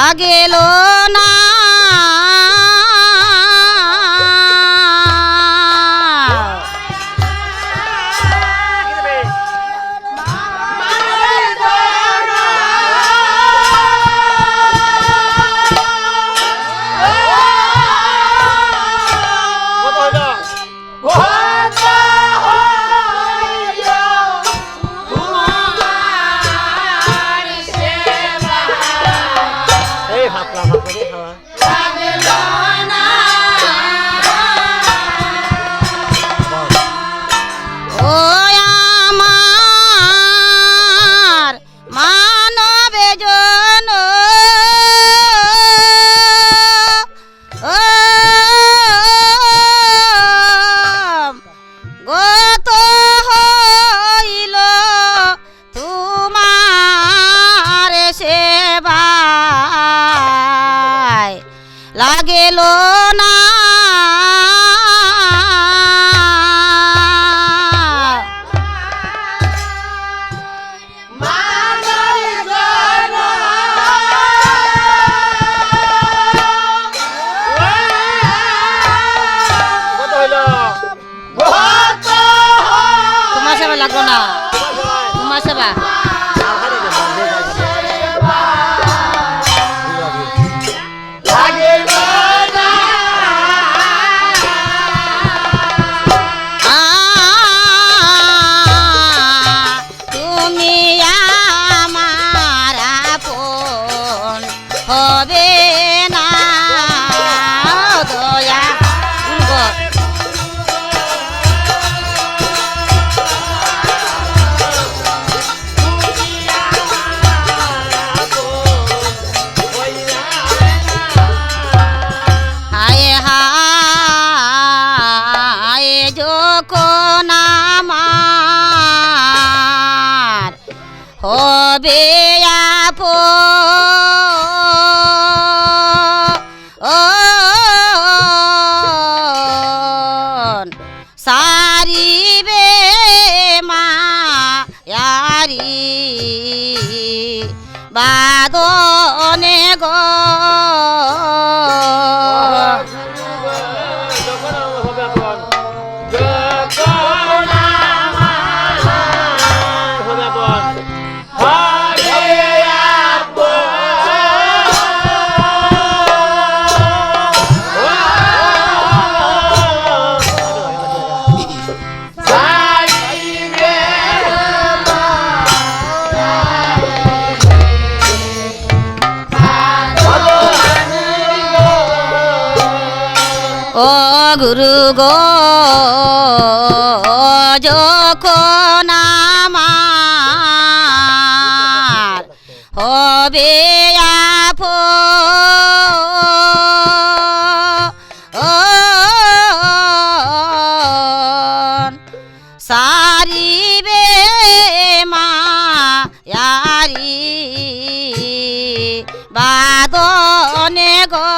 লাগেল না লাগেল না তোমার সেবা লাগলো না তোমার সেবা হবে না দয়া হায় হায় যখন আমার হবে আপন সারিবে মায়ারি বাদনে গো ও গুরু গো যখন আমার হবে আপন সারিবে মায়ারি বাদনে গো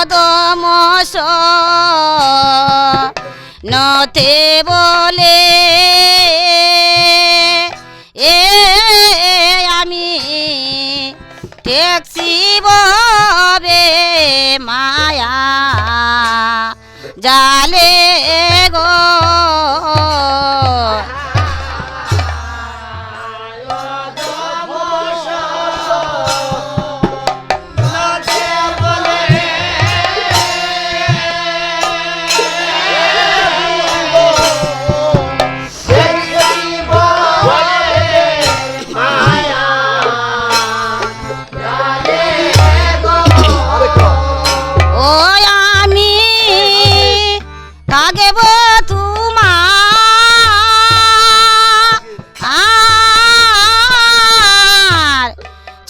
পদমস নতে বলে এ আমি ট্যাক্সি ববে মায়া জালে গো কাগেব তোমার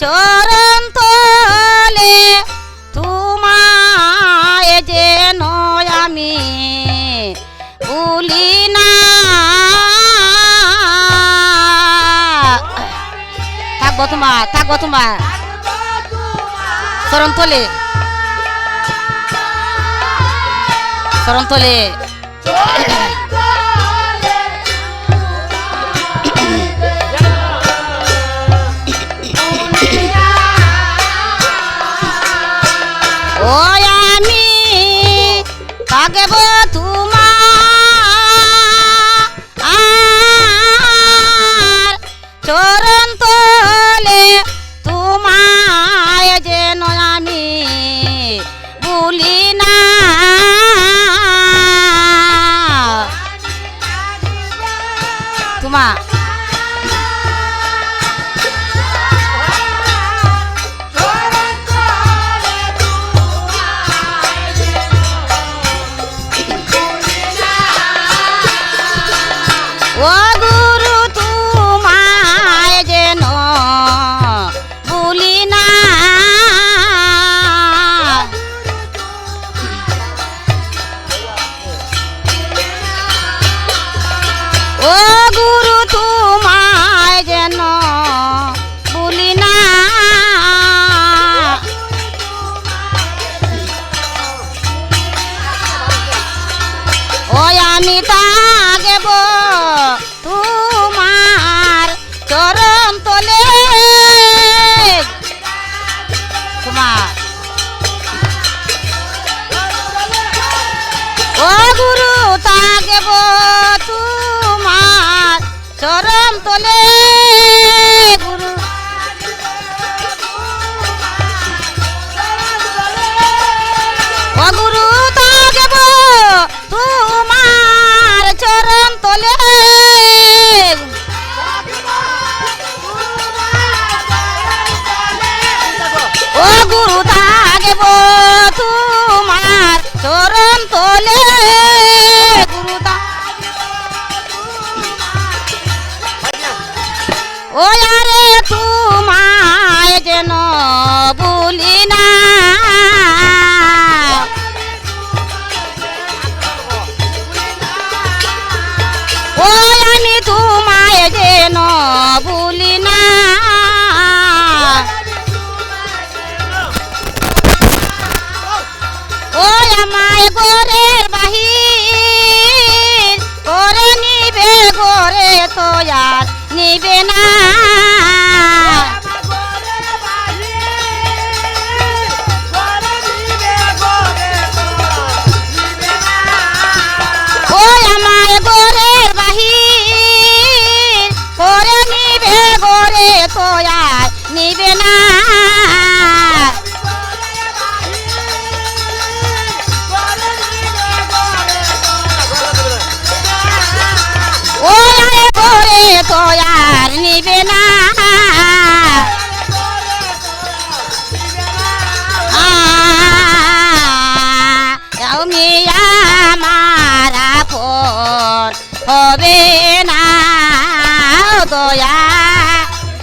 চরণ তলে তোমায় যেন আমি ভুলি না থাকবো তোমার চরণ তলে ও আমি কাগেব তোমার চরণ তলে তোমায় যেন আমি ভুলি না তোমা ও গুরু তোমায় যেন ভুলি না ও গুরু তোমায় যেন ভুলি না ও আমি থাকব তোমার চরণ তলে তোমার ও গুরু থাকব তোমার চরণ তলে গুরু ও গুরু থাকব তোমার চরণ তলে ও গুরু থাকব তোমার চরণ তলে গুরু ও আরে তোমায় যেন ভুলি না ও আমি তোমায় যেন ভুলি না ও আমায় গোরের বাহির করে নিবে গোরে তো আর নিবে না ও আমায় গোরের বাহির করে নিবে গোরে তো আর নিবে না ও গোরে তো আর নিবে না তুমি আমার আপন হবে না দয়া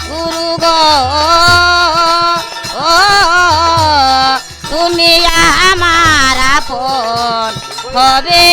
গুরু গো ও তুমি আমার আপন হবে